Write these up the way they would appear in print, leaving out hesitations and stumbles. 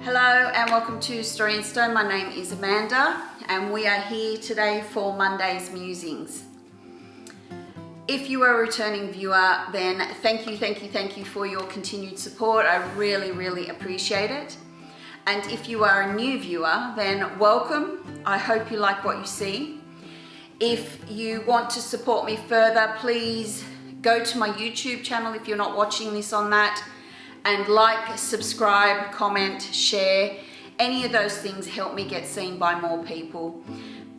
Hello and welcome to Story in Stone. My name is Amanda and we are here today for Monday's Musings. If you are a returning viewer, then thank you for your continued support. I really appreciate it. And if you are a new viewer, then welcome. I hope you like what you see. If you want to support me further, please go to my YouTube channel if you're not watching this on that, and like, subscribe, comment, share. Any of those things help me get seen by more people,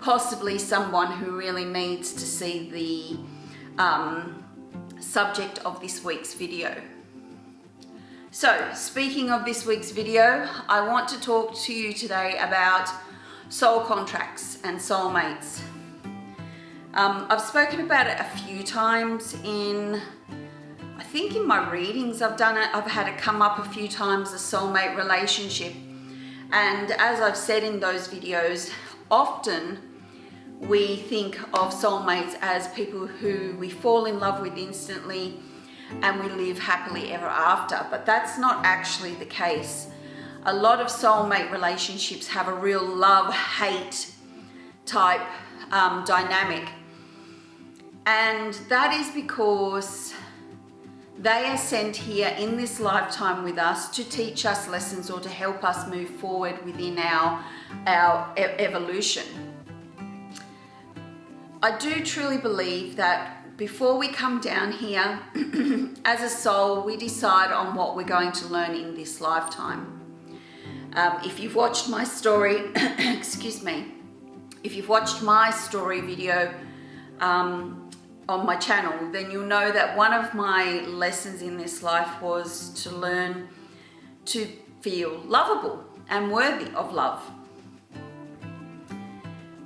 possibly someone who really needs to see the subject of this week's video. So, speaking of this week's video, I want to talk to you today about soul contracts and soulmates. I've spoken about it a few times I think in my readings I've done it. I've had it come up a few times, a soulmate relationship. And as I've said in those videos, often we think of soulmates as people who we fall in love with instantly and we live happily ever after. But that's not actually the case. A lot of soulmate relationships have a real love-hate type dynamic. And that is because they are sent here in this lifetime with us to teach us lessons or to help us move forward within our evolution. I do truly believe that before we come down here as a soul, we decide on what we're going to learn in this lifetime. If you've watched my story, excuse me, if you've watched my story video on my channel, then you'll know that one of my lessons in this life was to learn to feel lovable and worthy of love.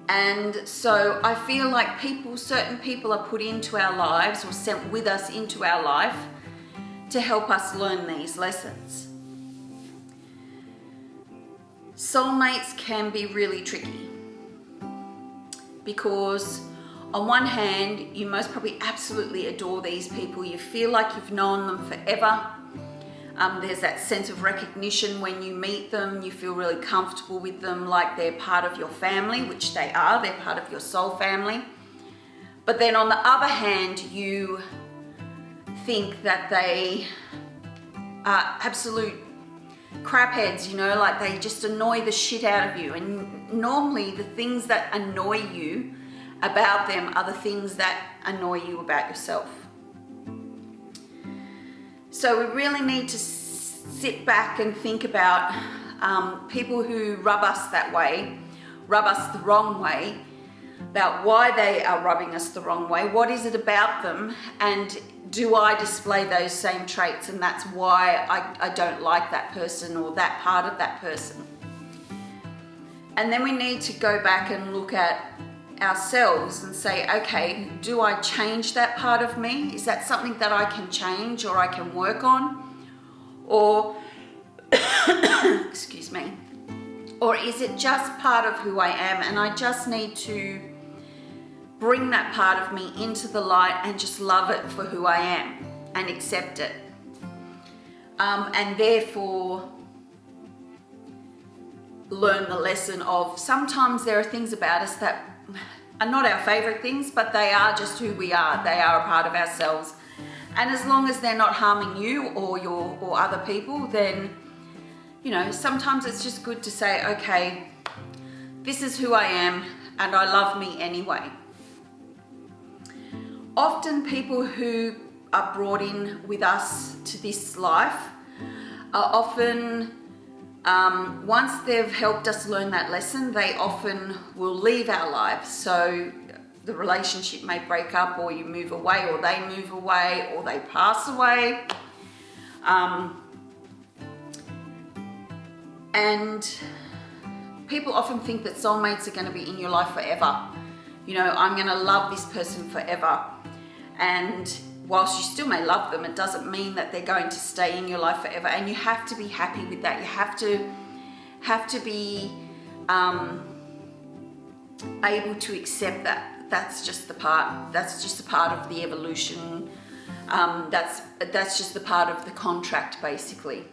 And so I feel like certain people are put into our lives or sent with us into our life to help us learn these lessons. Soulmates can be really tricky because on one hand, you most probably absolutely adore these people. You feel like you've known them forever. There's that sense of recognition when you meet them. You feel really comfortable with them, like they're part of your family, which they are. They're part of your soul family. But then on the other hand, you think that they are absolute crapheads, like they just annoy the shit out of you. And normally the things that annoy you about them are the things that annoy you about yourself. So we really need to sit back and think about people who rub us that way, rub us the wrong way, about why they are rubbing us the wrong way. What is it about them? And do I display those same traits? And that's why I don't like that person or that part of that person. And then we need to go back and look at ourselves and say, okay, do I change that part of me? Is that something that I can change or I can work on? Or, excuse me, or is it just part of who I am and I just need to bring that part of me into the light and just love it for who I am and accept it? And therefore learn the lesson of sometimes there are things about us that are not our favorite things, but they are just who we are. They are a part of ourselves. And as long as they're not harming you or other people, then, sometimes it's just good to say, okay, this is who I am and I love me anyway. Often people who are brought in with us to this life are often once they've helped us learn that lesson, they often will leave our lives. So the relationship may break up, or you move away, or they move away, or they pass away. And people often think that soulmates are going to be in your life forever. I'm going to love this person forever. And whilst you still may love them, it doesn't mean that they're going to stay in your life forever. And you have to be happy with that. You have to be able to accept that. That's just a part of the evolution. That's just the part of the contract, basically.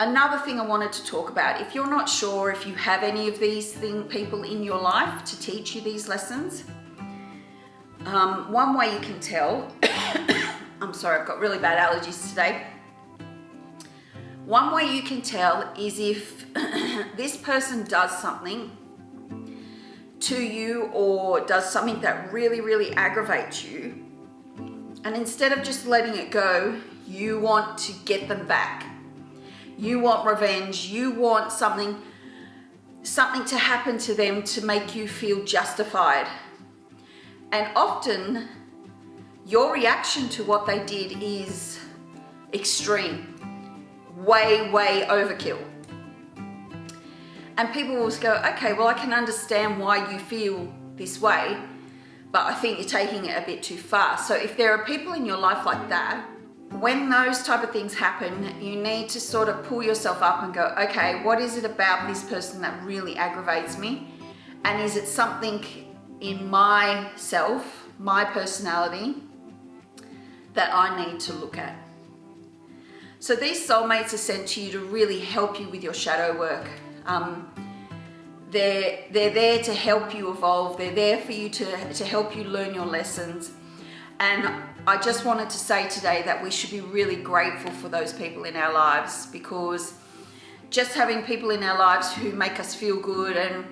Another thing I wanted to talk about, if you're not sure if you have any of these people in your life to teach you these lessons, one way you can tell, I'm sorry, I've got really bad allergies today. One way you can tell is if this person does something to you or does something that really, really aggravates you, and instead of just letting it go, you want to get them back. You want revenge. You want something to happen to them to make you feel justified. And often your reaction to what they did is extreme, way, way overkill. And people will go, okay, well, I can understand why you feel this way, but I think you're taking it a bit too far. So if there are people in your life like that, when those type of things happen, you need to sort of pull yourself up and go, okay, what is it about this person that really aggravates me? And is it something in myself, my personality, that I need to look at? So these soulmates are sent to you to really help you with your shadow work. They're there to help you evolve. They're there for you to help you learn your lessons. And I just wanted to say today that we should be really grateful for those people in our lives, because just having people in our lives who make us feel good and,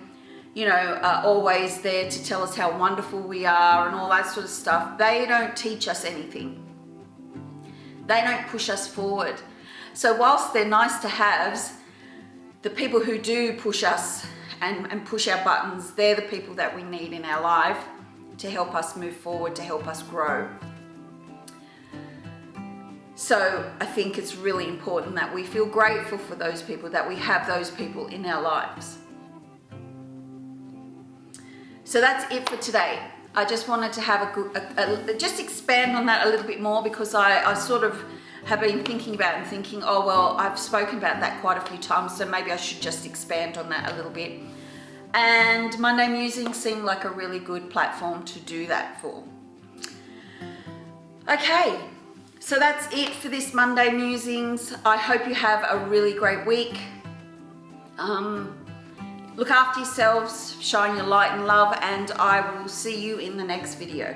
you know, are always there to tell us how wonderful we are and all that sort of stuff, they don't teach us anything. They don't push us forward. So whilst they're nice to haves, the people who do push us and push our buttons, they're the people that we need in our life to help us move forward, to help us grow. So I think it's really important that we feel grateful for those people, that we have those people in our lives. So that's it for today. I just wanted to have just expand on that a little bit more, because I sort of have been thinking about and thinking, oh, well, I've spoken about that quite a few times, so maybe I should just expand on that a little bit. And Monday Musings seemed like a really good platform to do that for. Okay, so that's it for this Monday Musings. I hope you have a really great week. Look after yourselves, shine your light and love, and I will see you in the next video.